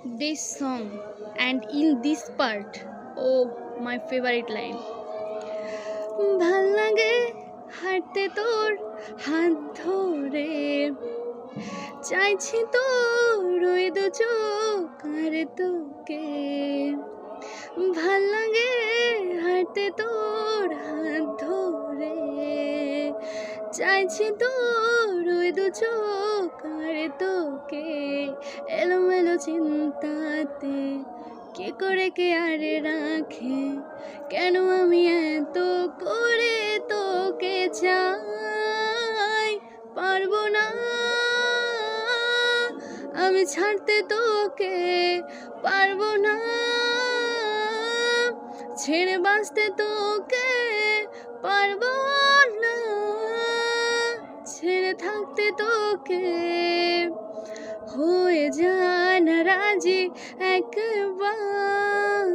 this song, and in this part, oh, my favorite line. ভাল লাগে হাঁটতে তোর হাত ধরে, চাইছি তোর ওই দু চোখ আর তোকে। ভাল লাগে হাঁটতে তোর হাত ধরে, চাইছি তোর ওই দু চোখ আর তোকে। এলোমেলো চিন্তাতে কে করে কে আরে রাখে, কেন আমি এত করে তোকে চাই। পারবো না আমি ছাড়তে তোকে, পারবো না ছেড়ে বাঁচতে তোকে, পারবো না ছেড়ে থাকতে তোকে। হয়ে যা না রাজি একবার,